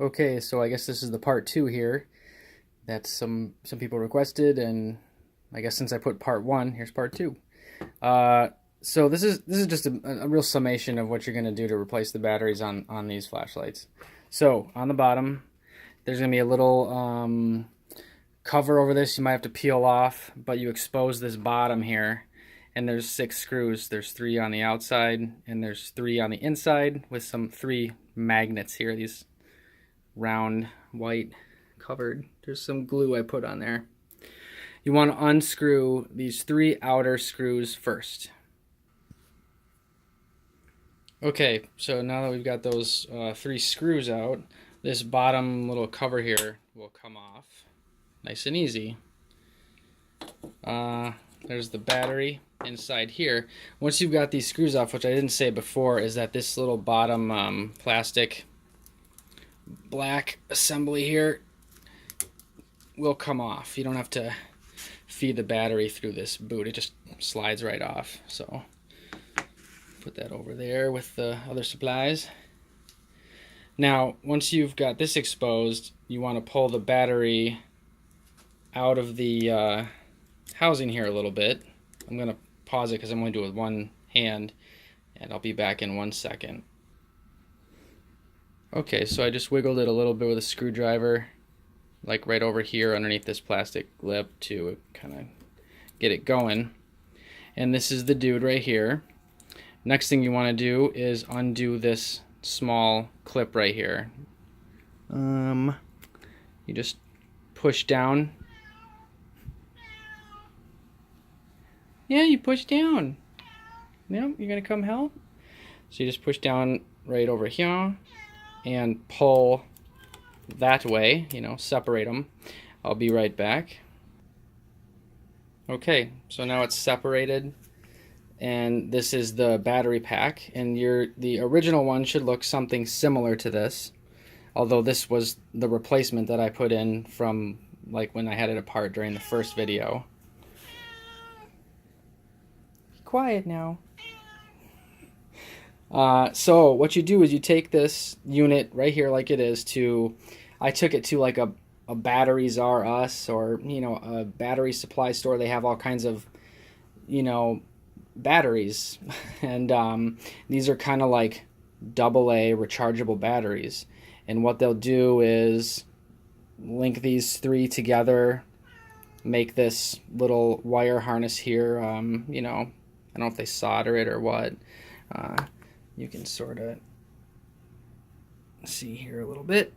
Okay, so I guess this is the part two here that some people requested, and I guess since I put part one, here's part two. Uh, so this is just a real summation of what you're gonna do to replace the batteries on these flashlights. So on the bottom, there's gonna be a little cover over this. You might have to peel off, but you expose this bottom here, and there's 6 screws. There's 3 on the outside, and there's 3 on the inside with some 3 magnets here. These round white covered. There's some glue I put on there. You want to unscrew these 3 outer screws first. Okay, so now that we've got those 3 screws out, this bottom little cover here will come off. Nice and easy. There's the battery inside here. Once you've got these screws off, which I didn't say before, is that this little bottom plastic black assembly here will come off. You don't have to feed the battery through this boot. It just slides right off. So put that over there with the other supplies. Now, once you've got this exposed, you want to pull the battery out of the housing here a little bit. I'm going to pause it because I'm going to do it with one hand, and I'll be back in 1 second. Okay, so I just wiggled it a little bit with a screwdriver, like right over here underneath this plastic lip to kind of get it going. And this is the dude right here. Next thing you want to do is undo this small clip right here. You just push down. Yeah, you push down. Yep, you're gonna come help? So you just push down right over here and pull that way, separate them. I'll be right back. Okay, so now it's separated, and this is the battery pack, and the original one should look something similar to this, although this was the replacement that I put in from like when I had it apart during the first video. Be quiet now. So what you do is you take this unit right here like it is I took it to like a Batteries R Us or, a battery supply store. They have all kinds of, batteries. And these are kind of like AA rechargeable batteries. And what they'll do is link these 3 together, make this little wire harness here. I don't know if they solder it or what. You can sort of see here a little bit.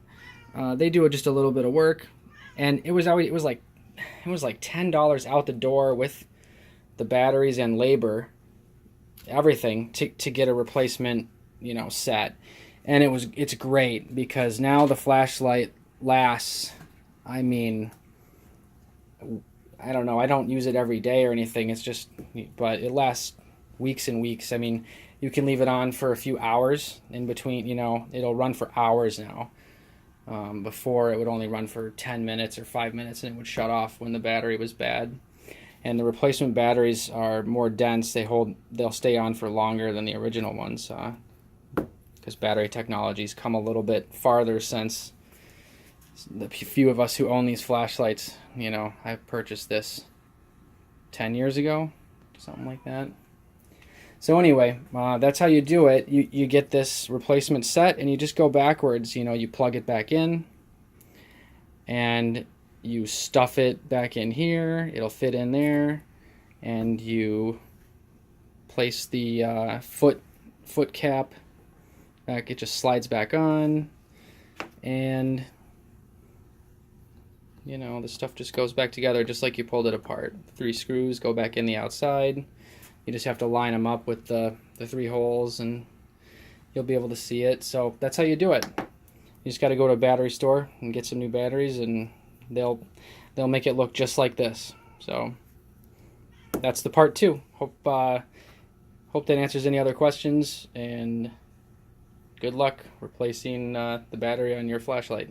They do just a little bit of work, and it was like $10 out the door with the batteries and labor, everything to get a replacement, set. And it's great because now the flashlight lasts. I mean, I don't know. I don't use it every day or anything. But it lasts weeks and weeks. I mean, you can leave it on for a few hours in between, it'll run for hours now. Before it would only run for 10 minutes or 5 minutes, and it would shut off when the battery was bad. And the replacement batteries are more dense. They'll stay on for longer than the original ones, because battery technology's come a little bit farther since the few of us who own these flashlights. I purchased this 10 years ago, something like that. So anyway, that's how you do it. You get this replacement set, and you just go backwards. You plug it back in, and you stuff it back in here. It'll fit in there, and you place the foot cap back. It just slides back on, and the stuff just goes back together just like you pulled it apart. 3 screws go back in the outside. You just have to line them up with the 3 holes, and you'll be able to see it. So that's how you do it. You just got to go to a battery store and get some new batteries, and they'll make it look just like this. So that's the part 2. Hope that answers any other questions, and good luck replacing the battery on your flashlight.